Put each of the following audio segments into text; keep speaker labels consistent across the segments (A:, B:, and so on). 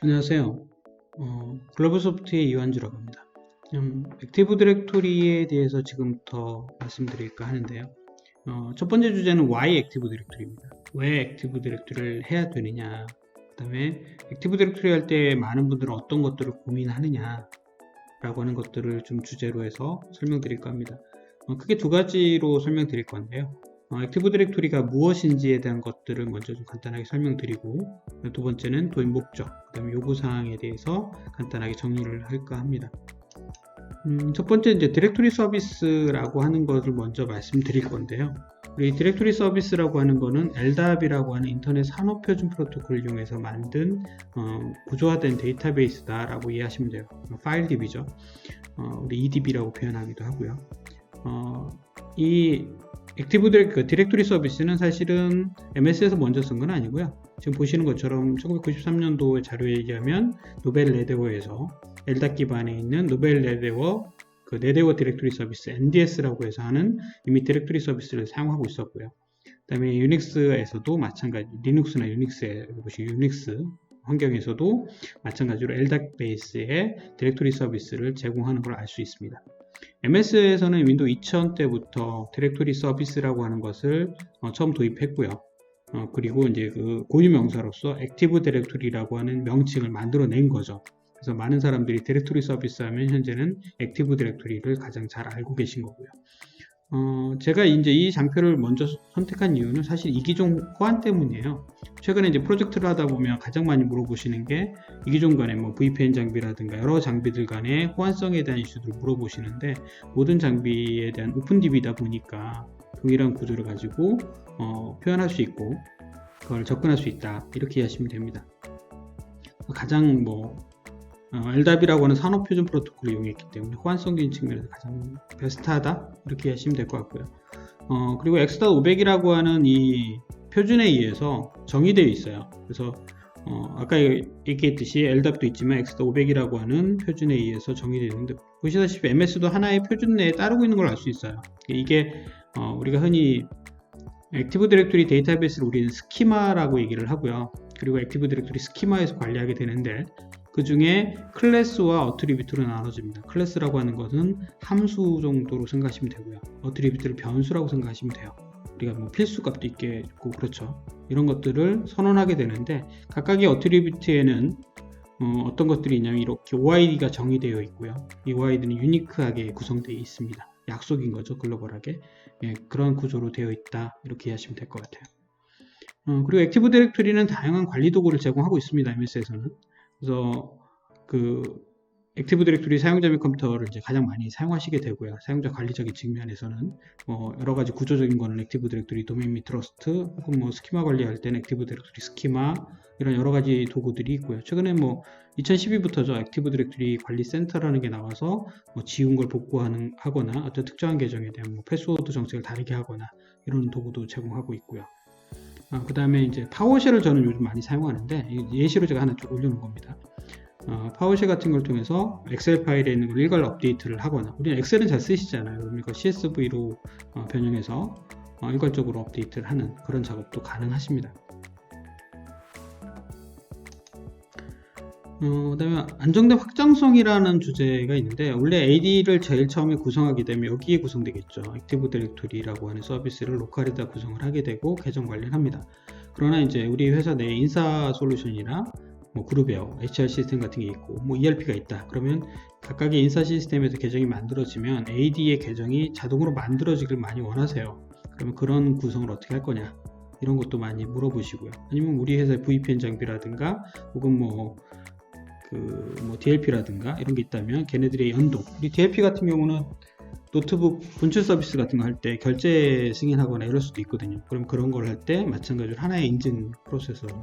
A: 안녕하세요. 글로벌소프트의 이완주라고 합니다. 액티브 디렉토리에 대해서 지금부터 말씀드릴까 하는데요. 첫 번째 주제는 Why 액티브 디렉토리입니다. 왜 액티브 디렉토리를 해야 되느냐, 그 다음에 액티브 디렉토리 할 때 많은 분들은 어떤 것들을 고민하느냐 라고 하는 것들을 좀 주제로 해서 설명드릴까 합니다. 크게 두 가지로 설명드릴 건데요. 액티브 디렉토리가 무엇인지에 대한 것들을 먼저 좀 간단하게 설명드리고, 두 번째는 도입 목적, 그 다음에 요구사항에 대해서 간단하게 정리를 할까 합니다. 첫 번째 이제 디렉토리 서비스라고 하는 것을 먼저 말씀드릴 건데요. 우리 디렉토리 서비스라고 하는 거는 LDAP이라고 하는 인터넷 산업표준 프로토콜을 이용해서 만든 구조화된 데이터베이스다라고 이해하시면 돼요. 파일 DB죠. 우리 EDB라고 표현하기도 하고요. 이 액티브 디렉토리 서비스는 사실은 MS에서 먼저 쓴 건 아니고요. 지금 보시는 것처럼 1993년도의 자료에 의하면 노벨 네데워에서 LDAP 기반에 있는 노벨 네데워 네데워 디렉토리 서비스 NDS라고 해서 하는 이미 디렉토리 서비스를 사용하고 있었고요. 그 다음에 유닉스에서도 마찬가지, 리눅스나 유닉스 환경에서도 마찬가지로 LDAP 베이스의 디렉토리 서비스를 제공하는 걸 알 수 있습니다. MS에서는 윈도우 2000 때부터 디렉토리 서비스라고 하는 것을 처음 도입했고요. 그리고 이제 그 고유 명사로서 액티브 디렉토리라고 하는 명칭을 만들어낸 거죠. 그래서 많은 사람들이 디렉토리 서비스 하면 현재는 액티브 디렉토리를 가장 잘 알고 계신 거고요. 제가 이제 이 장표를 먼저 선택한 이유는 사실 이기종 호환 때문이에요. 최근에 이제 프로젝트를 하다 보면 가장 많이 물어보시는 게 이기종 간의 뭐 VPN 장비라든가 여러 장비들 간의 호환성에 대한 이슈들을 물어보시는데, 모든 장비에 대한 오픈DB다 보니까 동일한 구조를 가지고 표현할 수 있고 그걸 접근할 수 있다, 이렇게 이해하시면 됩니다. 가장 LDAP이라고 하는 산업표준 프로토콜을 이용했기 때문에 호환성적인 측면에서 가장 베스트하다, 이렇게 이해하시면 될 것 같고요. 그리고 X.500이라고 하는 이 표준에 의해서 정의되어 있어요. 그래서 아까 얘기했듯이 LDAP도 있지만 X.500이라고 하는 표준에 의해서 정의되어 있는데, 보시다시피 MS도 하나의 표준 내에 따르고 있는 걸 알 수 있어요. 이게 우리가 흔히 액티브 디렉토리 데이터베이스를 우리는 스키마라고 얘기를 하고요. 그리고 액티브 디렉토리 스키마에서 관리하게 되는데, 그 중에 클래스와 어트리뷰트로 나눠집니다. 클래스라고 하는 것은 함수 정도로 생각하시면 되고요. 어트리뷰트를 변수라고 생각하시면 돼요. 우리가 뭐 필수 값도 있겠고, 그렇죠. 이런 것들을 선언하게 되는데, 각각의 어트리뷰트에는 어떤 것들이 있냐면 이렇게 OID가 정의되어 있고요. 이 OID는 유니크하게 구성되어 있습니다. 약속인 거죠, 글로벌하게. 그런 구조로 되어 있다, 이렇게 이해하시면 될 것 같아요. 그리고 액티브 디렉토리는 다양한 관리 도구를 제공하고 있습니다, MS에서는. 그래서 그 액티브 디렉토리 사용자 및 컴퓨터를 이제 가장 많이 사용하시게 되고요. 사용자 관리적인 측면에서는 여러 가지 구조적인 거는 액티브 디렉토리 도메인 및 트러스트, 혹은 스키마 관리할 때는 액티브 디렉토리 스키마, 이런 여러 가지 도구들이 있고요. 최근에 2012부터죠, 액티브 디렉토리 관리 센터라는 게 나와서 지운 걸 복구하거나 어떤 특정한 계정에 대한 패스워드 정책을 다르게 하거나 이런 도구도 제공하고 있고요. 그 다음에 이제 파워쉘을 저는 요즘 많이 사용하는데, 예시로 제가 하나 쭉 올려놓은 겁니다. 파워쉘 같은 걸 통해서 엑셀 파일에 있는 걸 일괄 업데이트를 하거나, 우리는 엑셀은 잘 쓰시잖아요. 그러니까 CSV로 변형해서 일괄적으로 업데이트를 하는 그런 작업도 가능하십니다. 그 다음에 안정된 확장성이라는 주제가 있는데, 원래 AD를 제일 처음에 구성하게 되면 여기에 구성되겠죠. 액티브 디렉토리라고 하는 서비스를 로컬에다 구성을 하게 되고 계정 관리를 합니다. 그러나 이제 우리 회사 내에 인사 솔루션이나 그룹웨어, HR 시스템 같은 게 있고 ERP가 있다. 그러면 각각의 인사 시스템에서 계정이 만들어지면 AD의 계정이 자동으로 만들어지길 많이 원하세요. 그러면 그런 구성을 어떻게 할 거냐, 이런 것도 많이 물어보시고요. 아니면 우리 회사의 VPN 장비라든가 혹은 DLP라든가 이런 게 있다면 걔네들의 연동, 우리 DLP 같은 경우는 노트북 분출 서비스 같은 거 할 때 결제 승인하거나 이럴 수도 있거든요. 그럼 그런 걸 할 때 마찬가지로 하나의 인증 프로세서를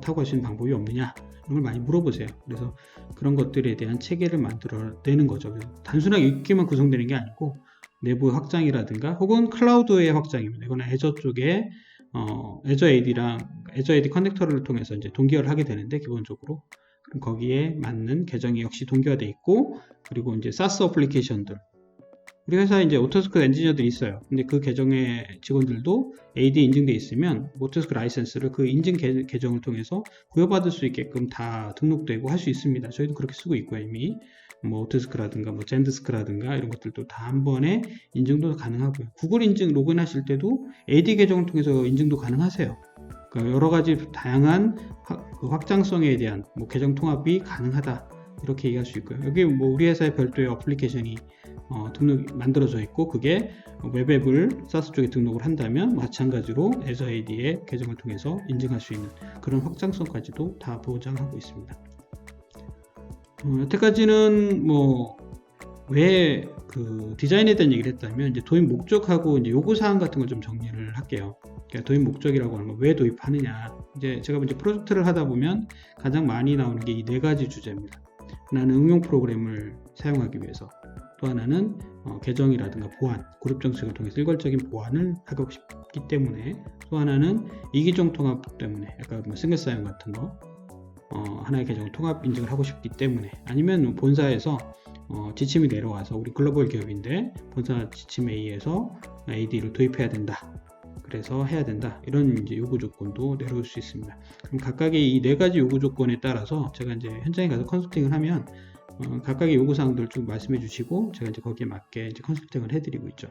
A: 타고 하시는 방법이 없느냐, 이런 걸 많이 물어보세요. 그래서 그런 것들에 대한 체계를 만들어내는 거죠. 단순하게 이렇게만 구성되는 게 아니고 내부 확장이라든가 혹은 클라우드의 확장입니다. 이거는 애저 쪽에 애저 AD 커넥터를 통해서 이제 동기화를 하게 되는데, 기본적으로 그럼 거기에 맞는 계정이 역시 동기화되어 있고, 그리고 이제 SaaS 어플리케이션들, 우리 회사에 이제 오토스크 엔지니어들이 있어요. 근데 그 계정의 직원들도 AD 인증돼 있으면 오토스크 라이센스를 그 인증 계정을 통해서 부여받을 수 있게끔 다 등록되고 할 수 있습니다. 저희도 그렇게 쓰고 있고요. 이미 뭐 오토스크라든가 뭐 젠드스크라든가 이런 것들도 다 한 번에 인증도 가능하고요. 구글 인증 로그인 하실 때도 AD 계정을 통해서 인증도 가능하세요. 그러니까 여러 가지 다양한 확장성에 대한 뭐 계정 통합이 가능하다. 이렇게 얘기할 수 있고요. 여기 뭐 우리 회사의 별도의 어플리케이션이 만들어져 있고, 그게 웹앱을 사스 쪽에 등록을 한다면 마찬가지로 Azure AD의 계정을 통해서 인증할 수 있는 그런 확장성까지도 다 보장하고 있습니다. 여태까지는 뭐 왜 그 디자인에 대한 얘기를 했다면, 이제 도입 목적하고 이제 요구사항 같은 걸 좀 정리를 할게요. 그러니까 도입 목적이라고 하는 건 왜 도입하느냐. 이제 제가 이제 프로젝트를 하다 보면 가장 많이 나오는 게 이 네 가지 주제입니다. 하나는 응용 프로그램을 사용하기 위해서, 또 하나는 계정이라든가 보안, 그룹 정책을 통해서 일괄적인 보안을 하고 싶기 때문에, 또 하나는 이기종 통합 때문에, 약간 뭐 싱글 사용 같은 거 하나의 계정을 통합 인증을 하고 싶기 때문에, 아니면 본사에서 지침이 내려와서 우리 글로벌 기업인데 본사 지침에 의해서 AD를 도입해야 된다. 그래서 해야 된다. 이런 이제 요구 조건도 내려올 수 있습니다. 그럼 각각의 이 네 가지 요구 조건에 따라서 제가 이제 현장에 가서 컨설팅을 하면 각각의 요구 사항들을 쭉 말씀해 주시고 제가 이제 거기에 맞게 이제 컨설팅을 해드리고 있죠.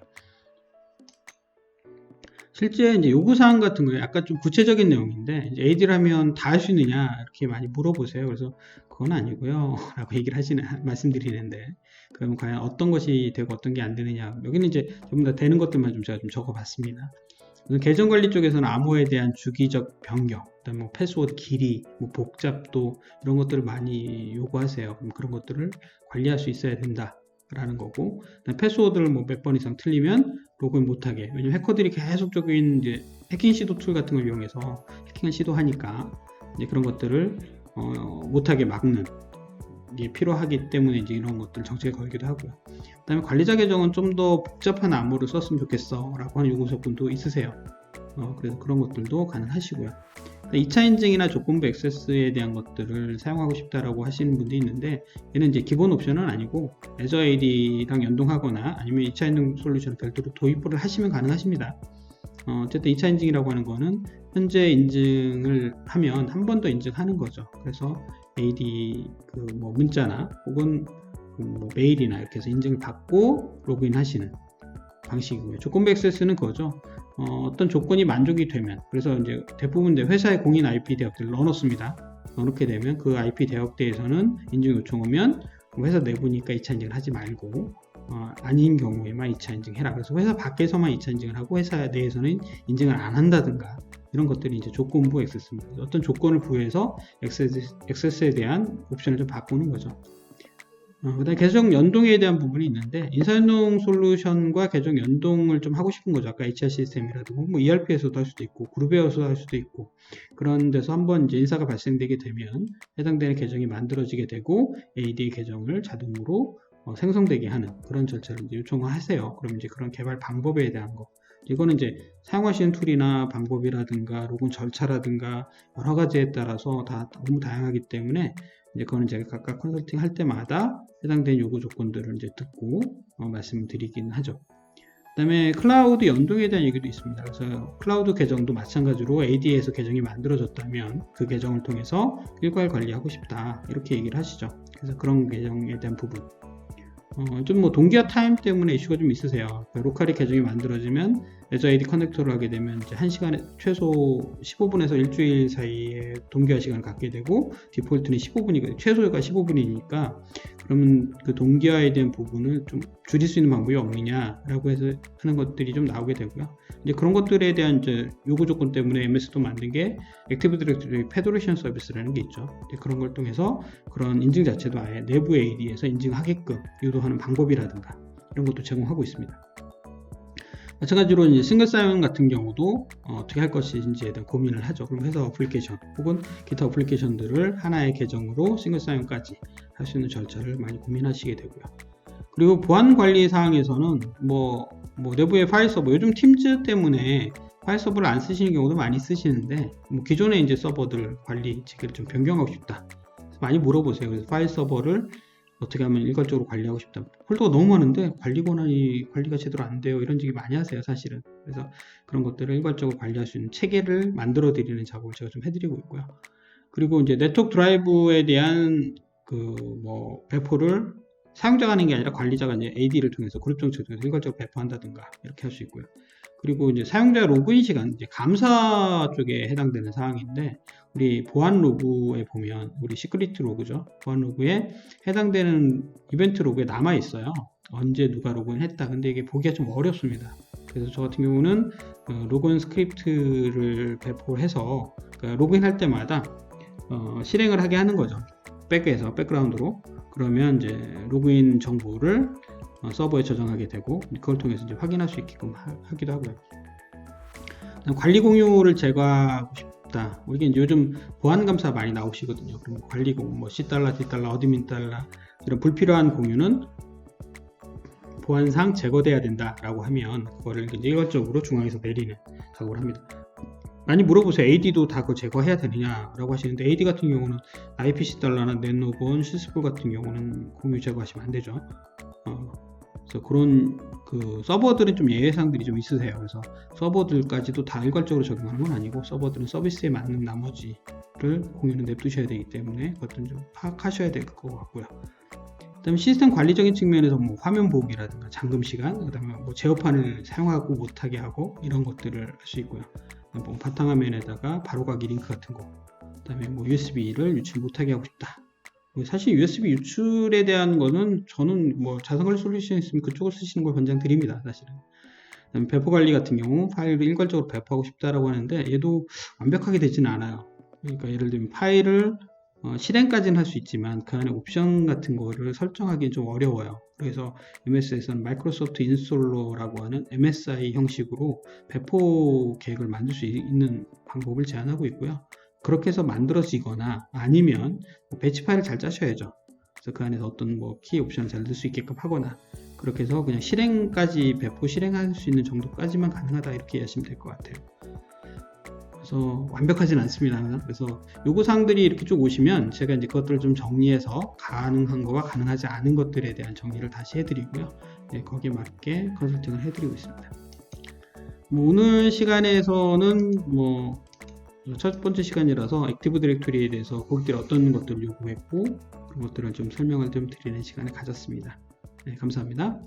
A: 실제 이제 요구 사항 같은 거에 약간 좀 구체적인 내용인데, 이제 AD를 하면 다 할 수 있느냐 이렇게 많이 물어보세요. 그래서 그건 아니고요 라고 얘기를 말씀드리는데, 그러면 과연 어떤 것이 되고 어떤 게 안 되느냐, 여기는 이제 전부 다 되는 것들만 좀 제가 좀 적어봤습니다. 계정 관리 쪽에서는 암호에 대한 주기적 변경, 그다음에 뭐 패스워드 길이, 뭐 복잡도, 이런 것들을 많이 요구하세요. 그럼 그런 것들을 관리할 수 있어야 된다라는 거고, 패스워드를 뭐 몇 번 이상 틀리면 로그인 못하게. 왜냐면 해커들이 계속적인 이제 해킹 시도 툴 같은 걸 이용해서 해킹을 시도하니까 이제 그런 것들을 못하게 막는 게 필요하기 때문에 이제 이런 것들 정책에 걸기도 하고요. 그 다음에 관리자 계정은 좀 더 복잡한 암호를 썼으면 좋겠어 라고 하는 요구 조건도 있으세요. 그래서 그런 것들도 가능하시고요. 2차 인증이나 조건부 액세스에 대한 것들을 사용하고 싶다라고 하시는 분도 있는데, 얘는 이제 기본 옵션은 아니고 Azure AD랑 연동하거나 아니면 2차 인증 솔루션을 별도로 도입을 하시면 가능하십니다. 어쨌든 2차 인증이라고 하는 거는 현재 인증을 하면 한 번 더 인증하는 거죠. 그래서 AD 뭐 문자나 혹은 뭐 메일이나 이렇게 해서 인증을 받고 로그인 하시는 방식이고요. 조건부 액세스는 그거죠. 어떤 조건이 만족이 되면, 그래서 이제 대부분 회사의 공인 IP 대역대를 넣어놓습니다. 넣어놓게 되면 그 IP 대역대에서는 인증 요청 오면 회사 내부니까 2차 인증을 하지 말고 아닌 경우에만 2차 인증해라. 그래서 회사 밖에서만 2차 인증을 하고 회사 내에서는 인증을 안 한다든가, 이런 것들이 이제 조건부 액세스입니다. 어떤 조건을 부여해서 액세스에 대한 옵션을 좀 바꾸는 거죠. 그다음에 계정 연동에 대한 부분이 있는데, 인사연동 솔루션과 계정 연동을 좀 하고 싶은 거죠. 아까 HR 시스템이라든가 뭐 ERP에서도 할 수도 있고 그룹웨어에서도 할 수도 있고, 그런 데서 한번 이제 인사가 발생되게 되면 해당되는 계정이 만들어지게 되고 AD 계정을 자동으로 생성되게 하는 그런 절차를 이제 요청을 하세요. 그럼 이제 그런 개발 방법에 대한 거, 이거는 이제 사용하시는 툴이나 방법이라든가 로그인 절차라든가 여러 가지에 따라서 다 너무 다양하기 때문에 이제 그거는 제가 각각 컨설팅 할 때마다 해당되는 요구 조건들을 이제 듣고 말씀을 드리긴 하죠. 그 다음에 클라우드 연동에 대한 얘기도 있습니다. 그래서 클라우드 계정도 마찬가지로 AD에서 계정이 만들어졌다면 그 계정을 통해서 일괄 관리하고 싶다, 이렇게 얘기를 하시죠. 그래서 그런 계정에 대한 부분, 좀 뭐 동기화 타임 때문에 이슈가 좀 있으세요. 그러니까 로컬이 계정이 만들어지면 Azure AD 커넥터를 하게 되면 이제 1시간에 최소 15분에서 일주일 사이에 동기화 시간을 갖게 되고, 디폴트는 15분이거든요. 최소가 15분이니까 그러면 그 동기화에 대한 부분을 좀 줄일 수 있는 방법이 없느냐라고 해서 하는 것들이 좀 나오게 되고요. 이제 그런 것들에 대한 이제 요구 조건 때문에 MS도 만든 게 액티브 디렉토리 페더레이션 서비스라는 게 있죠. 그런 걸 통해서 그런 인증 자체도 아예 내부 AD에서 인증하게끔 유도하는 방법이라든가 이런 것도 제공하고 있습니다. 마찬가지로 이제 싱글 사용 같은 경우도 어떻게 할 것인지에 대한 고민을 하죠. 그럼 회사 어플리케이션 혹은 기타 어플리케이션들을 하나의 계정으로 싱글 사용까지 할 수 있는 절차를 많이 고민하시게 되고요. 그리고 보안 관리 사항에서는 뭐 내부의 파일 서버, 요즘 팀즈 때문에 파일 서버를 안 쓰시는 경우도 많이 쓰시는데, 뭐 기존의 이제 서버들 관리직을 좀 변경하고 싶다, 많이 물어보세요. 그래서 파일 서버를 어떻게 하면 일괄적으로 관리하고 싶다. 폴더가 너무 많은데 관리 권한이 관리가 제대로 안 돼요. 이런 얘기 많이 하세요, 사실은. 그래서 그런 것들을 일괄적으로 관리할 수 있는 체계를 만들어 드리는 작업을 제가 좀 해드리고 있고요. 그리고 이제 네트워크 드라이브에 대한 배포를 사용자가 하는 게 아니라 관리자가 이제 AD를 통해서 그룹 정책을 통해서 일괄적으로 배포한다든가 이렇게 할 수 있고요. 그리고 이제 사용자 로그인 시간, 이제 감사 쪽에 해당되는 사항인데, 우리 보안 로그에 보면, 우리 시크릿 로그죠. 보안 로그에 해당되는 이벤트 로그에 남아 있어요. 언제 누가 로그인 했다. 근데 이게 보기가 좀 어렵습니다. 그래서 저 같은 경우는 로그인 스크립트를 배포해서 로그인 할 때마다 실행을 하게 하는 거죠. 백에서 백그라운드로. 그러면 이제 로그인 정보를 서버에 저장하게 되고, 그걸 통해서 이제 확인할 수 있게끔 하기도 하고요. 관리 공유를 제거하고 싶다. 이게 이제 요즘 보안 감사 많이 나오시거든요. 그럼 관리 공유, C 달러, D 달러, 어드민 달러 이런 불필요한 공유는 보안상 제거돼야 된다라고 하면 그거를 이제 일괄적으로 중앙에서 내리는 작업을 합니다. 많이 물어보세요. AD도 다 그거 제거해야 되느냐라고 하시는데, AD 같은 경우는 IPC 달러나 넷노본, 시스풀 같은 경우는 공유 제거하시면 안 되죠. 그래서 그런 서버들은 좀 예외사항들이 좀 있으세요. 그래서 서버들까지도 다 일괄적으로 적용하는 건 아니고, 서버들은 서비스에 맞는 나머지를 공유는 냅두셔야 되기 때문에 그것들은 좀 파악하셔야 될 것 같고요. 그다음에 시스템 관리적인 측면에서 화면 보기라든가 잠금 시간, 그다음에 제어판을 사용하고 못하게 하고 이런 것들을 할 수 있고요. 바탕화면에다가 바로가기 링크 같은 거, 그다음에 USB를 유출 못하게 하고 싶다. 사실 USB 유출에 대한 거는 저는 자산관리 솔루션이 있으면 그쪽을 쓰시는 걸 권장드립니다, 사실은. 그다음에 배포 관리 같은 경우 파일을 일괄적으로 배포하고 싶다라고 하는데, 얘도 완벽하게 되지는 않아요. 그러니까 예를 들면 파일을 실행까지는 할 수 있지만 그 안에 옵션 같은 거를 설정하기는 좀 어려워요. 그래서 MS에서는 마이크로소프트 인스톨러라고 하는 MSI 형식으로 배포 계획을 만들 수 있는 방법을 제안하고 있고요. 그렇게 해서 만들어지거나 아니면 배치 파일을 잘 짜셔야죠. 그래서 그 안에서 어떤 키 옵션을 잘 넣을 수 있게끔 하거나, 그렇게 해서 그냥 실행까지 배포 실행할 수 있는 정도까지만 가능하다, 이렇게 이해하시면 될 것 같아요. 그래서 완벽하진 않습니다. 그래서 요구사항들이 이렇게 쭉 오시면 제가 이제 그것들을 좀 정리해서 가능한 거와 가능하지 않은 것들에 대한 정리를 다시 해드리고요. 네, 거기에 맞게 컨설팅을 해드리고 있습니다. 오늘 시간에서는 첫 번째 시간이라서 액티브 디렉토리에 대해서 고객들이 어떤 것들을 요구했고 그런 것들을 좀 설명을 좀 드리는 시간을 가졌습니다. 네, 감사합니다.